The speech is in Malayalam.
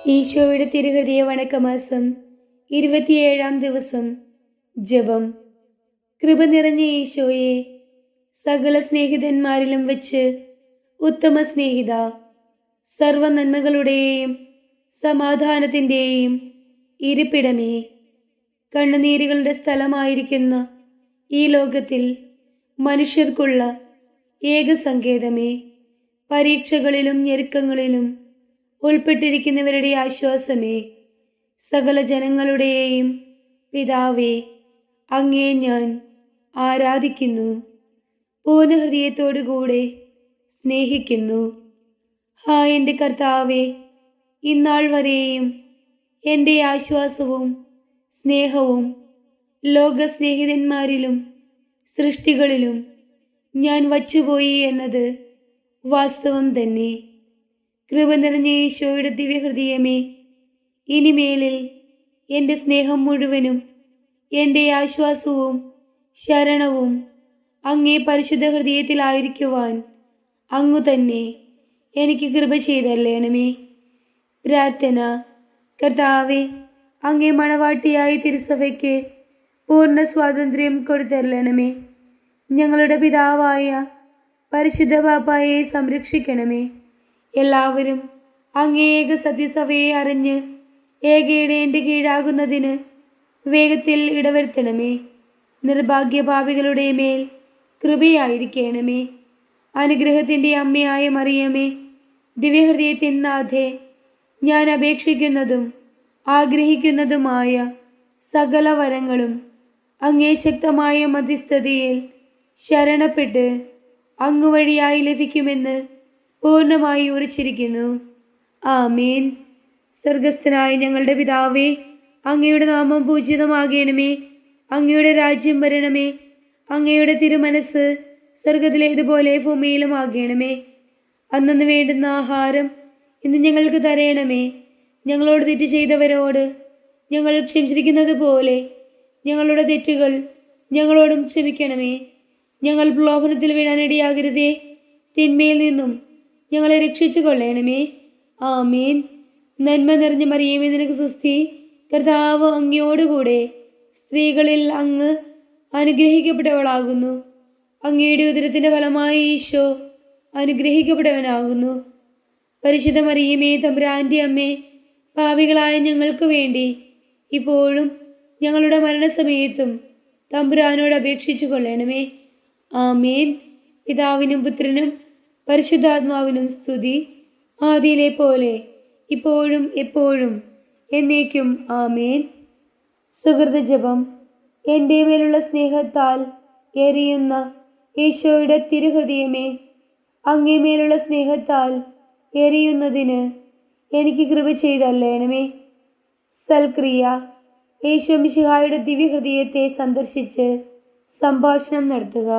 ഈശോയുടെ തിരുഹൃദയ വണക്കമാസം 27-ാം ദിവസം. ജപം. കൃപ നിറഞ്ഞ ഈശോയെ, സകല സ്നേഹിതന്മാരിലും വെച്ച് ഉത്തമ സ്നേഹിത, സർവ നന്മകളുടെയും സമാധാനത്തിൻ്റെയും ഇരിപ്പിടമേ, കണ്ണുനീരുകളുടെ സ്ഥലമായിരിക്കുന്ന ഈ ലോകത്തിൽ മനുഷ്യർക്കുള്ള ഏക സങ്കേതമേ, പരീക്ഷകളിലും ഞെരുക്കങ്ങളിലും ഉൾപ്പെട്ടിരിക്കുന്നവരുടെ ആശ്വാസമേ, സകല ജനങ്ങളുടെയും പിതാവേ, അങ്ങേ ഞാൻ ആരാധിക്കുന്നു, പൂർണ്ണ ഹൃദയത്തോടുകൂടെ സ്നേഹിക്കുന്നു. എൻ്റെ കർത്താവേ, ഇന്നാൾ വരെയും എൻ്റെ ആശ്വാസവും സ്നേഹവും ലോകസ്നേഹിതന്മാരിലും സൃഷ്ടികളിലും ഞാൻ വച്ചുപോയി എന്നത് വാസ്തവം തന്നെ. കൃപ നിറഞ്ഞ ഈശോയുടെ ദിവ്യഹൃദയമേ, ഇനിമേലിൽ എൻ്റെ സ്നേഹം മുഴുവനും എൻ്റെ ആശ്വാസവും ശരണവും അങ്ങേ പരിശുദ്ധ ഹൃദയത്തിലായിരിക്കുവാൻ അങ്ങു തന്നെ എനിക്ക് കൃപ ചെയ്തരളണമേ. പ്രാർത്ഥന. കർത്താവേ, അങ്ങേ മണവാട്ടിയായ തിരുസഭയ്ക്ക് പൂർണ്ണ സ്വാതന്ത്ര്യം കൊടുത്തരളണമേ. ഞങ്ങളുടെ പിതാവായ പരിശുദ്ധ പാപ്പായെ സംരക്ഷിക്കണമേ. എല്ലാവരും അങ്ങേ ഏക സത്യസഭയെ അറിഞ്ഞ് ഏകയിടേന്റെ കീഴാകുന്നതിന് വേഗത്തിൽ ഇടവരുത്തണമേ. നിർഭാഗ്യപാപികളുടെ മേൽ കൃപയായിരിക്കണമേ. അനുഗ്രഹത്തിന്റെ അമ്മയായ മറിയമേ, ദിവ്യഹൃദയത്തിൻ നാഥേ, ഞാൻ അപേക്ഷിക്കുന്നതും ആഗ്രഹിക്കുന്നതുമായ സകല വരങ്ങളും അങ്ങേ ശക്തമായ മധ്യസ്ഥതയിൽ ശരണപ്പെട്ട് അങ്ങ് വഴിയായി ലഭിക്കുമെന്ന് പൂർണ്ണമായി ഉറച്ചിരിക്കുന്നു. ആമേൻ. സ്വർഗസ്ഥനായ ഞങ്ങളുടെ പിതാവേ, അങ്ങയുടെ നാമം പൂജിതമാകണമേ. അങ്ങയുടെ രാജ്യം വരണമേ. അങ്ങയുടെ തിരുമനസ് സ്വർഗത്തിലേതുപോലെ ഭൂമിയിലും ആകണമേ. അന്നു വേണ്ടുന്ന ആഹാരം ഇന്ന് ഞങ്ങൾക്ക് തരയണമേ. ഞങ്ങളോട് തെറ്റ് ചെയ്തവരോട് ഞങ്ങൾ ക്ഷമിച്ചിരിക്കുന്നത് പോലെ ഞങ്ങളുടെ തെറ്റുകൾ ഞങ്ങളോടും ക്ഷമിക്കണമേ. ഞങ്ങൾ പ്രലോഭനത്തിൽ വീഴാനിടയാകരുതേ, തിന്മയിൽ നിന്നും ഞങ്ങളെ രക്ഷിച്ചു കൊള്ളണമേ. ആമേൻ. നന്മ നിറഞ്ഞ മറിയമേ, നിനക്ക് സ്വസ്തി. കർത്താവ് അങ്ങയോടുകൂടെ സ്ത്രീകളിൽ അങ്ങ് അനുഗ്രഹിക്കപ്പെട്ടവളാകുന്നു. അങ്ങയുടെ ഉദരത്തിന്റെ ഫലമായി ഈശോ അനുഗ്രഹിക്കപ്പെട്ടവനാകുന്നു. പരിശുദ്ധ മറിയമേ, തമ്പുരാന്റെ അമ്മേ, പാപികളായ ഞങ്ങൾക്ക് വേണ്ടി ഇപ്പോഴും ഞങ്ങളുടെ മരണസമയത്തും തമ്പുരാനോട് അപേക്ഷിച്ചു കൊള്ളണമേ. ആമേൻ. പിതാവിനും പുത്രനും പരിശുദ്ധാത്മാവിനും സ്തുതി, ആദിയിലെ പോലെ ഇപ്പോഴും എപ്പോഴും എന്നേക്കും. ആമേൻ. സുഹൃത ജപം. എൻ്റെ മേലുള്ള സ്നേഹത്താൽ എരിയുന്ന ഈശോയുടെ തിരുഹൃദയമേ, അങ്ങേ മേലുള്ള സ്നേഹത്താൽ എരിയുന്നതിന് എനിക്ക് കൃപ ചെയ്തരളണമേ. സൽക്രിയ. ഈശോ മിശിഹായുടെ ദിവ്യഹൃദയത്തെ സന്ദർശിച്ച് സംഭാഷണം നടത്തുക.